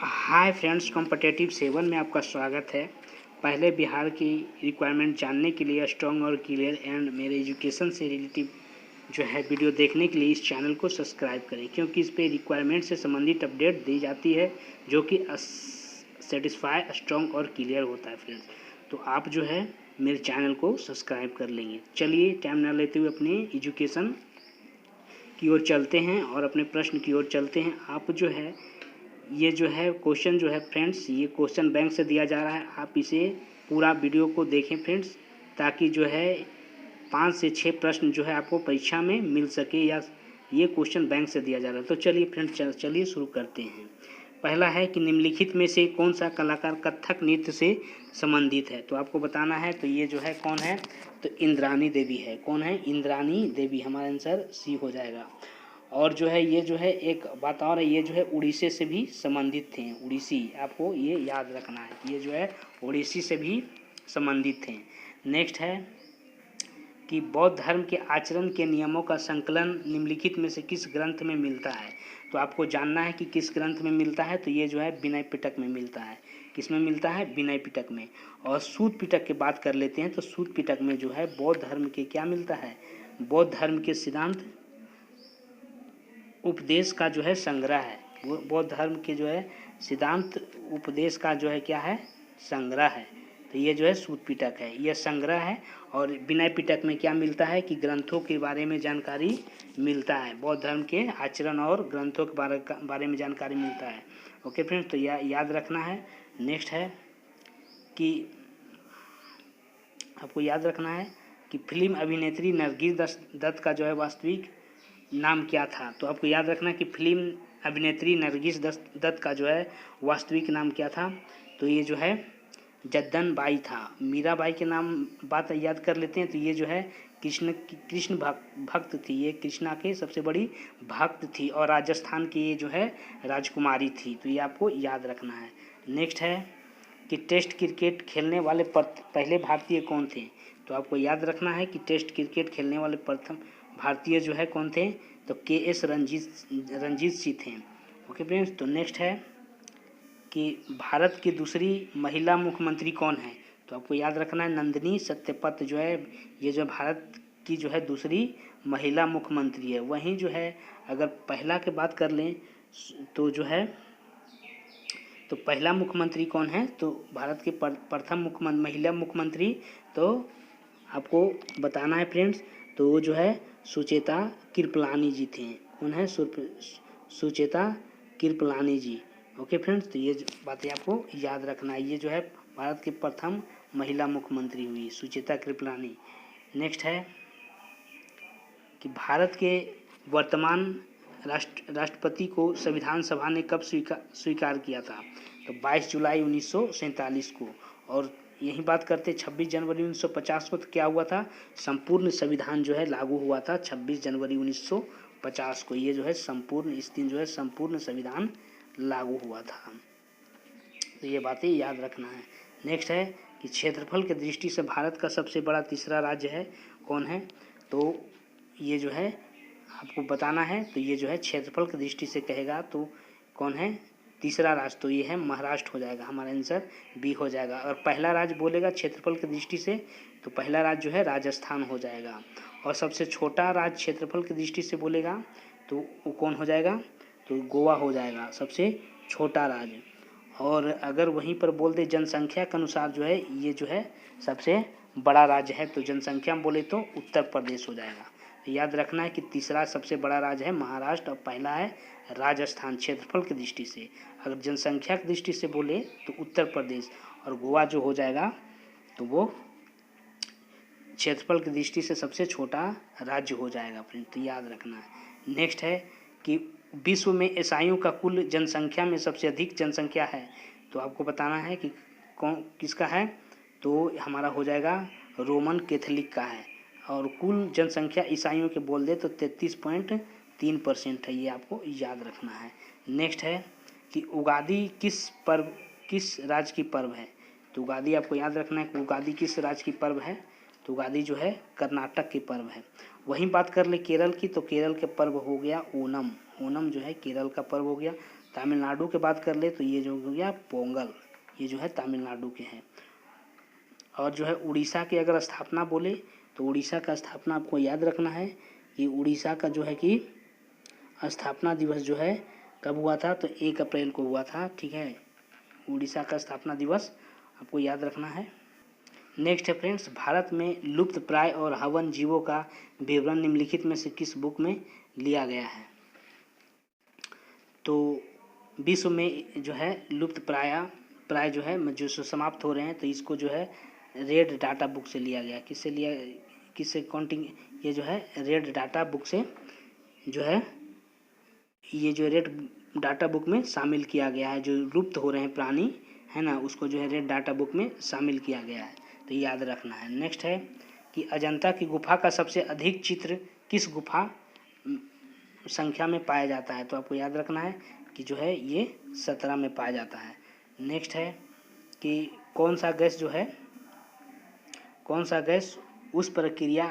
Hi friends, competitive 7 में आपका स्वागत है। पहले बिहार की रिक्वायरमेंट जानने के लिए स्ट्रॉन्ग और क्लियर एंड मेरे एजुकेशन से रिलेटिव जो है वीडियो देखने के लिए इस चैनल को सब्सक्राइब करें, क्योंकि इस पे रिक्वायरमेंट से संबंधित अपडेट दी जाती है जो कि सेटिस्फाई स्ट्रॉन्ग और क्लियर होता है फ्रेंड्स। तो आप जो है मेरे चैनल को सब्सक्राइब कर लेंगे। चलिए टाइम ना लेते हुए अपनी एजुकेशन की ओर चलते हैं और अपने प्रश्न की ओर चलते हैं। आप जो है ये जो है क्वेश्चन जो है फ्रेंड्स, ये क्वेश्चन बैंक से दिया जा रहा है। आप इसे पूरा वीडियो को देखें फ्रेंड्स, ताकि जो है 5 से 6 प्रश्न जो है आपको परीक्षा में मिल सके, या ये क्वेश्चन बैंक से दिया जा रहा है। तो चलिए फ्रेंड्स, चलिए शुरू करते हैं। पहला है कि निम्नलिखित में से कौन सा कलाकार कथक नृत्य से संबंधित है। तो आपको बताना है। तो ये जो है कौन है, तो इंद्रानी देवी है। कौन है? इंद्रानी देवी। हमारा आंसर सी हो जाएगा। और जो है ये जो है एक बात और है, ये जो है उड़ीसे से भी संबंधित थे। उड़ीसी, आपको ये याद रखना है, ये जो है उड़ीसी से भी संबंधित थे। नेक्स्ट है कि बौद्ध धर्म के आचरण के नियमों का संकलन निम्नलिखित में से किस ग्रंथ में मिलता है। तो आपको जानना है कि किस ग्रंथ में मिलता है। तो ये जो है विनय पिटक में मिलता है। किस में मिलता है? विनय पिटक में। और सूत पिटक की बात कर लेते हैं। तो सूत पिटक में जो है बौद्ध धर्म के क्या मिलता है? बौद्ध धर्म के सिद्धांत उपदेश का जो है संग्रह है। वो बौद्ध धर्म के जो है सिद्धांत उपदेश का जो है क्या है? संग्रह है। तो ये जो है सूत पिटक है, यह संग्रह है। और विनय पिटक में क्या मिलता है कि ग्रंथों के बारे में जानकारी मिलता है। बौद्ध धर्म के आचरण और ग्रंथों के बारे में जानकारी मिलता है। ओके फ्रेंड्स, तो याद रखना है। नेक्स्ट है कि आपको याद रखना है कि फिल्म अभिनेत्री नरगिस दत्त का जो है वास्तविक नाम क्या था। तो आपको याद रखना कि फिल्म अभिनेत्री नरगिस दत्त का जो है वास्तविक नाम क्या था। तो ये जो है जद्दन बाई था। मीराबाई के नाम बात याद कर लेते हैं। तो ये जो है कृष्ण भक्त थी। ये कृष्णा की सबसे बड़ी भक्त थी, और राजस्थान की ये जो है राजकुमारी थी। तो ये आपको याद रखना है। नेक्स्ट है कि टेस्ट क्रिकेट खेलने वाले पहले भारतीय कौन थे। तो आपको याद रखना है कि टेस्ट क्रिकेट खेलने वाले प्रथम भारतीय जो है कौन थे। तो KS रंजीत सिंह थे। ओके फ्रेंड्स, तो नेक्स्ट है कि भारत की दूसरी महिला मुख्यमंत्री कौन है। तो आपको याद रखना है नंदिनी सत्यपाल जो है, ये जो भारत की जो है दूसरी महिला मुख्यमंत्री है। वहीं जो है अगर पहला की बात कर लें तो जो है, तो पहला मुख्यमंत्री कौन है। तो भारत के प्रथम महिला मुख्यमंत्री तो आपको बताना है फ्रेंड्स। तो वो जो है सुचेता कृपलानी जी थे। कौन है? सुचेता कृपलानी जी। ओके फ्रेंड्स, तो ये बातें आपको याद रखना है। ये जो है भारत के प्रथम महिला मुख्यमंत्री हुई सुचेता कृपलानी। नेक्स्ट है कि भारत के वर्तमान राष्ट्रपति को संविधान सभा ने कब स्वीकार किया था। तो 22 जुलाई 1947 को। और यही बात करते 26 जनवरी 1950 को। तो क्या हुआ था? संपूर्ण संविधान जो है लागू हुआ था 26 जनवरी 1950 को। ये जो है संपूर्ण, इस दिन जो है संपूर्ण संविधान लागू हुआ था। तो ये बातें याद रखना है। नेक्स्ट है कि क्षेत्रफल की दृष्टि से भारत का सबसे बड़ा तीसरा राज्य है। कौन है? तो ये जो है आपको बताना है। तो ये जो है क्षेत्रफल की दृष्टि से कहेगा तो कौन है तीसरा राज्य? तो ये है महाराष्ट्र हो जाएगा। हमारा आंसर बी हो जाएगा। और पहला राज्य बोलेगा क्षेत्रफल की दृष्टि से, तो पहला राज्य जो है राजस्थान हो जाएगा। और सबसे छोटा राज्य क्षेत्रफल की दृष्टि से बोलेगा तो वो कौन हो जाएगा? तो गोवा हो जाएगा सबसे छोटा राज्य। और अगर वहीं पर बोल दे जनसंख्या के अनुसार जो है ये जो है सबसे बड़ा राज्य है, तो जनसंख्या में बोले तो उत्तर प्रदेश हो जाएगा। तो याद रखना है कि तीसरा सबसे बड़ा राज्य है महाराष्ट्र और पहला है राजस्थान क्षेत्रफल की दृष्टि से। अगर जनसंख्या की दृष्टि से बोले तो उत्तर प्रदेश, और गोवा जो हो जाएगा तो वो क्षेत्रफल की दृष्टि से सबसे छोटा राज्य हो जाएगा फ्रेंड। तो याद रखना है। नेक्स्ट है कि विश्व में ईसाइयों का कुल जनसंख्या में सबसे अधिक जनसंख्या है। तो आपको बताना है कि कौन किसका है। तो हमारा हो जाएगा रोमन कैथोलिक का है। और कुल जनसंख्या ईसाइयों के बोल दे तो 33.3% है। ये आपको याद रखना है। नेक्स्ट है कि उगादी किस राज्य की पर्व है। तो उगादी आपको याद रखना है कि उगादी किस राज्य की पर्व है। तो उगादी जो है कर्नाटक की पर्व है। वहीं बात कर ले केरल की, तो केरल के पर्व हो गया ओनम। ओनम जो है केरल का पर्व हो गया। तमिलनाडु के बात कर ले तो ये जो हो गया पोंगल, ये जो है तमिलनाडु के हैं। और जो है उड़ीसा की अगर स्थापना बोले तो उड़ीसा का स्थापना आपको याद रखना है कि उड़ीसा का जो है कि स्थापना दिवस जो है कब हुआ था, तो 1 अप्रैल को हुआ था, ठीक है। उड़ीसा का स्थापना दिवस आपको याद रखना है। नेक्स्ट है फ्रेंड्स, भारत में लुप्त प्राय और हवन जीवों का विवरण निम्नलिखित में से किस बुक में लिया गया है। तो विश्व में जो है लुप्त प्राय जो है जो समाप्त हो रहे हैं, तो इसको जो है रेड डाटा बुक से लिया गया। किससे काउंटिंग, ये जो है रेड डाटा बुक से जो है, ये जो रेड डाटा बुक में शामिल किया गया है। जो लुप्त हो रहे हैं प्राणी है ना, उसको जो है रेड डाटा बुक में शामिल किया गया है, तो याद रखना है। नेक्स्ट है कि अजंता की गुफा का सबसे अधिक चित्र किस गुफा संख्या में पाया जाता है, तो आपको याद रखना है कि जो है ये 17 में पाया जाता है। नेक्स्ट है कि कौन सा गैस उस प्रक्रिया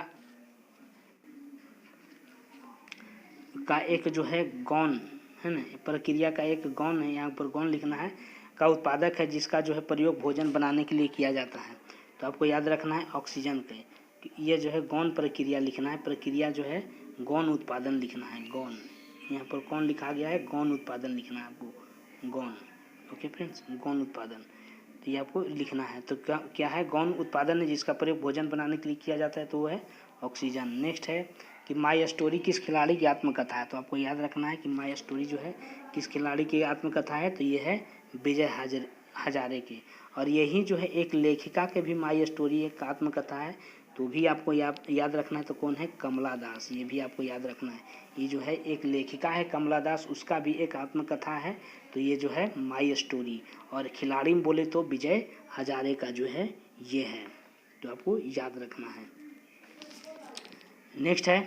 का एक जो है गौण है ना, प्रक्रिया का एक गौण है, यहाँ पर गौण लिखना है, का उत्पादक है, जिसका जो है प्रयोग भोजन बनाने के लिए किया जाता है। तो आपको याद रखना है ऑक्सीजन के, ये जो है गौण प्रक्रिया लिखना है, प्रक्रिया जो है गौण उत्पादन लिखना है, गौण, यहाँ पर कौन लिखा गया है, गौण उत्पादन लिखना है आपको, गौण। ओके फ्रेंड्स, गौण उत्पादन, तो ये आपको लिखना है। तो क्या है, गौण उत्पादन है जिसका प्रयोग भोजन बनाने के लिए किया जाता है, तो वो है ऑक्सीजन। नेक्स्ट है कि माई स्टोरी किस खिलाड़ी की आत्मकथा है, तो आपको याद रखना है कि माई स्टोरी जो है किस खिलाड़ी की आत्मकथा है, तो ये है विजय हजारे की। और यही जो है एक लेखिका के भी माई स्टोरी एक आत्मकथा है, तो भी आपको याद रखना है, तो कौन है, कमला दास, ये भी आपको याद रखना है। ये जो है एक लेखिका है कमला दास, उसका भी एक आत्मकथा है, तो ये जो है माई स्टोरी। और खिलाड़ी में बोले तो विजय हजारे का जो है ये है, तो आपको याद रखना है। नेक्स्ट है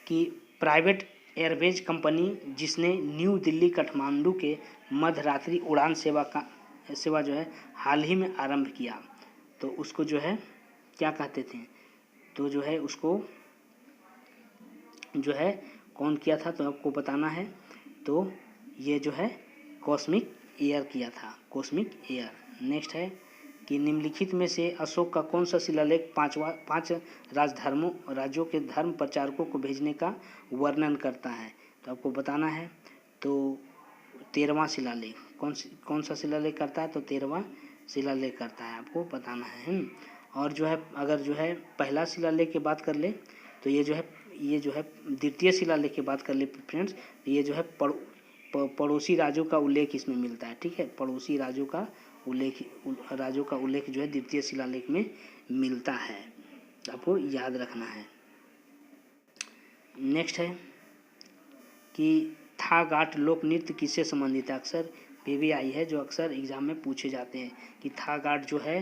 कि प्राइवेट एयरवेज कंपनी जिसने न्यू दिल्ली काठमांडू के मध्यरात्रि उड़ान सेवा जो है हाल ही में आरंभ किया, तो उसको जो है क्या कहते थे, तो जो है उसको जो है कौन किया था, तो आपको बताना है। तो ये जो है कॉस्मिक एयर किया था, कॉस्मिक एयर। नेक्स्ट है कि निम्नलिखित में से अशोक का कौन सा शिलालेख 5 राज्यों के धर्म प्रचारकों को भेजने का वर्णन करता है, तो आपको बताना है। तो 13वां शिलालेख कौन सा शिलालेख करता है, तो 13वां शिलालेख करता है, आपको बताना है। और जो है अगर जो है पहला शिलालेख की बात कर ले, तो ये जो है द्वितीय शिलालेख की बात कर ले फ्रेंड्स, ये जो है पड़ोसी राज्यों का उल्लेख इसमें मिलता है, ठीक है। पड़ोसी राज्यों का उल्लेख जो है द्वितीय शिलालेख में मिलता है, आपको याद रखना है। नेक्स्ट है कि था घाट लोक नृत्य किससे संबंधित है, अक्सर PBI है जो अक्सर एग्जाम में पूछे जाते हैं कि था घाट जो है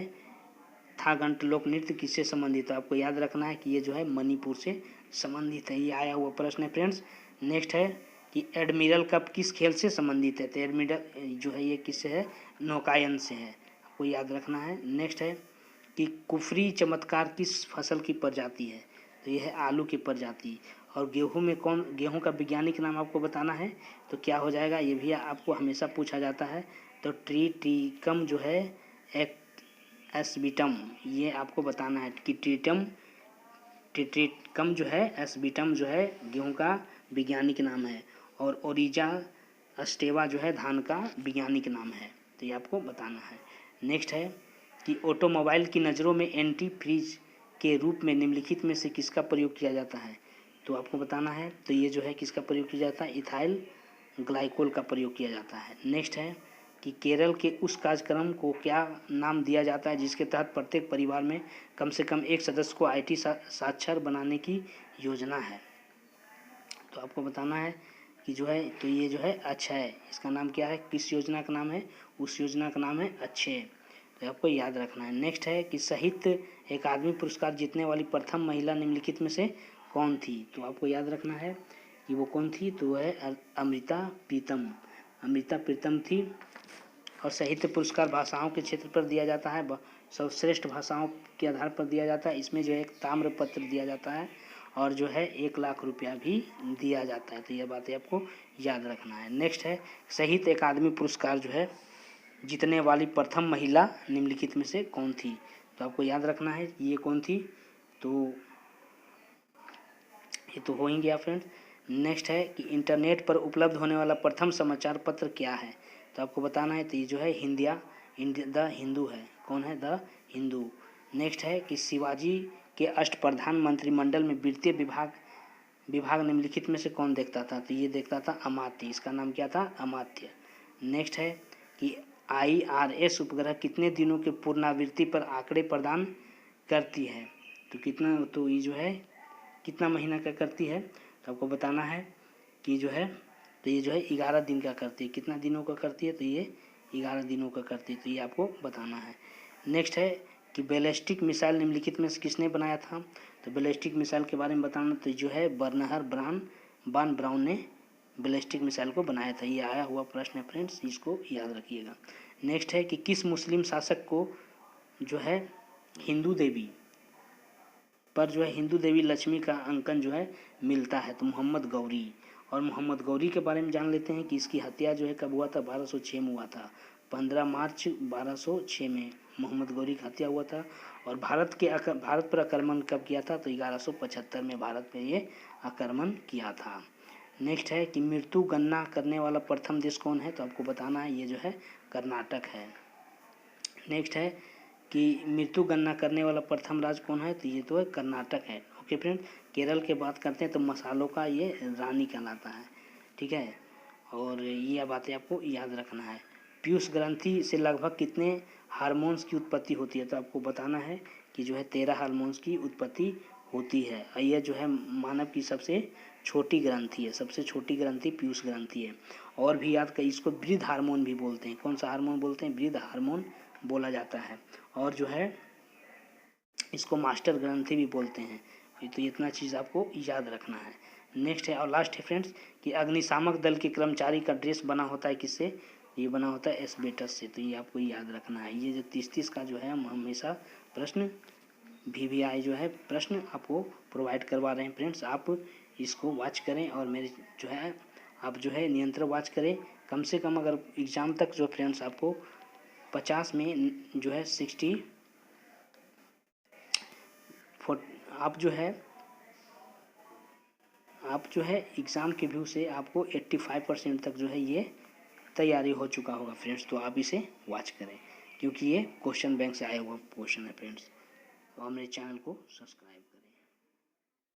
था घंट लोक नृत्य किससे संबंधित है, आपको याद रखना है कि ये जो है मणिपुर से संबंधित है, ये आया हुआ प्रश्न है फ्रेंड्स। नेक्स्ट है कि एडमिरल कप किस खेल से संबंधित है, तो एडमिरल जो है ये किससे है, नौकायन से है, आपको याद रखना है। नेक्स्ट है कि कुफरी चमत्कार किस फसल की प्रजाति है, तो ये है आलू की प्रजाति। और गेहूं का वैज्ञानिक नाम आपको बताना है, तो क्या हो जाएगा, ये भी आपको हमेशा पूछा जाता है, तो ट्रीटिकम जो है एस्बिटम, ये आपको बताना है कि ट्रीटिकम जो है एस्बिटम जो है गेहूं का वैज्ञानिक नाम है, और ओरिजा अस्टेवा जो है धान का वैज्ञानिक नाम है, तो ये आपको बताना है। नेक्स्ट है कि ऑटोमोबाइल की नज़रों में एंटी फ्रीज के रूप में निम्नलिखित में से किसका प्रयोग किया जाता है, तो आपको बताना है। तो ये जो है किसका प्रयोग किया जाता है, इथाइल ग्लाइकोल का प्रयोग किया जाता है। नेक्स्ट है कि केरल के उस कार्यक्रम को क्या नाम दिया जाता है जिसके तहत प्रत्येक परिवार में कम से कम एक सदस्य को IT साक्षर बनाने की योजना है, तो आपको बताना है कि जो है, तो ये जो है अक्षय, इसका नाम क्या है, किस योजना का नाम है, उस योजना का नाम है अक्षय, तो आपको याद रखना है। नेक्स्ट है कि साहित्य अकादमी पुरस्कार जीतने वाली प्रथम महिला निम्नलिखित में से कौन थी, तो आपको याद रखना है कि वो कौन थी, तो है अमृता प्रीतम थी। और साहित्य पुरस्कार भाषाओं के क्षेत्र पर दिया जाता है, सर्वश्रेष्ठ भाषाओं के आधार पर दिया जाता है, इसमें जो है एक ताम्रपत्र दिया जाता है। और जो है 1 लाख रुपया भी दिया जाता है। तो यह बातें आपको याद रखना है। नेक्स्ट है साहित्य अकादमी पुरस्कार जो है जीतने वाली प्रथम महिला निम्नलिखित में से कौन थी। तो आपको याद रखना है ये कौन थी, तो ये तो हो ही गया फ्रेंड्स। नेक्स्ट है कि इंटरनेट पर उपलब्ध होने वाला प्रथम समाचार पत्र क्या है। तो आपको बताना है, तो ये जो है द हिंदू है। कौन है? द हिंदू। नेक्स्ट है कि शिवाजी के अष्टप्रधान मंत्रिमंडल में वित्तीय विभाग निम्नलिखित में से कौन देखता था। तो ये देखता था अमात्य। इसका नाम क्या था? अमात्य। नेक्स्ट है कि IRS उपग्रह कितने दिनों के पुनरावृत्ति पर आंकड़े प्रदान करती है। तो कितना, तो ये जो है कितना महीना का करती है। तो आपको बताना है कि जो है, तो ये जो है 11 दिन का करती है। कितना दिनों का करती है? तो ये 11 दिनों का करती है। तो ये आपको बताना है। नेक्स्ट है कि बैलिस्टिक मिसाइल निम्नलिखित में से किसने बनाया था। तो बैलिस्टिक मिसाइल के बारे में बताना, तो जो है बर्नहर बान ब्राउन ने बैलिस्टिक मिसाइल को बनाया था। ये आया हुआ प्रश्न है फ्रेंड्स, इसको याद रखिएगा। नेक्स्ट है कि किस मुस्लिम शासक को जो है हिंदू देवी पर जो है हिंदू देवी लक्ष्मी का अंकन जो है मिलता है। तो मोहम्मद गौरी। और मोहम्मद गौरी के बारे में जान लेते हैं कि इसकी हत्या जो है कब हुआ था? 1206 में हुआ था। 15 मार्च 1206 में मोहम्मद गौरी की हत्या हुआ था। और भारत पर आक्रमण कब किया था? तो 1175 में भारत पे ये आक्रमण किया था। नेक्स्ट है कि मृत्यु गणना करने वाला प्रथम देश कौन है। तो आपको बताना है, ये जो है कर्नाटक है। नेक्स्ट है कि मृत्यु गणना करने वाला प्रथम राज्य कौन है। तो ये तो है कर्नाटक है। ओके फ्रेंड, केरल के बात करते हैं तो मसालों का ये रानी कहलाता है। ठीक है, और ये बातें आपको याद रखना है। पीयूष ग्रंथि से लगभग कितने हार्मोन्स की उत्पत्ति होती है। तो आपको बताना है कि जो है 13 हार्मोन्स की उत्पत्ति होती है। यह जो है मानव की सबसे छोटी ग्रंथि है। सबसे छोटी ग्रंथि पीयूष ग्रंथि है। और भी याद कर, इसको वृद्ध हार्मोन भी बोलते हैं। कौन सा हार्मोन बोलते हैं? वृद्ध हार्मोन बोला जाता है। और जो है इसको मास्टर ग्रंथि भी बोलते हैं। तो इतना चीज़ आपको याद रखना है। नेक्स्ट है और लास्ट है फ्रेंड्स कि अग्निशामक दल के कर्मचारी का ड्रेस बना होता है किससे। ये बना होता है एस्बेस्टस से। तो ये आपको याद रखना है। ये जो 30-30 का जो है हम हमेशा प्रश्न VVI जो है प्रश्न आपको प्रोवाइड करवा रहे हैं फ्रेंड्स। आप इसको वॉच करें और मेरे जो है आप जो है नियंत्रण वॉच करें। कम से कम अगर एग्ज़ाम तक जो फ्रेंड्स आपको 50 में जो है 60 आप जो है एग्ज़ाम के व्यू से आपको 85% तक जो है ये तैयारी हो चुका होगा फ्रेंड्स। तो आप इसे वॉच करें क्योंकि ये क्वेश्चन बैंक से आया हुआ क्वेश्चन है फ्रेंड्स। तो मेरे चैनल को सब्सक्राइब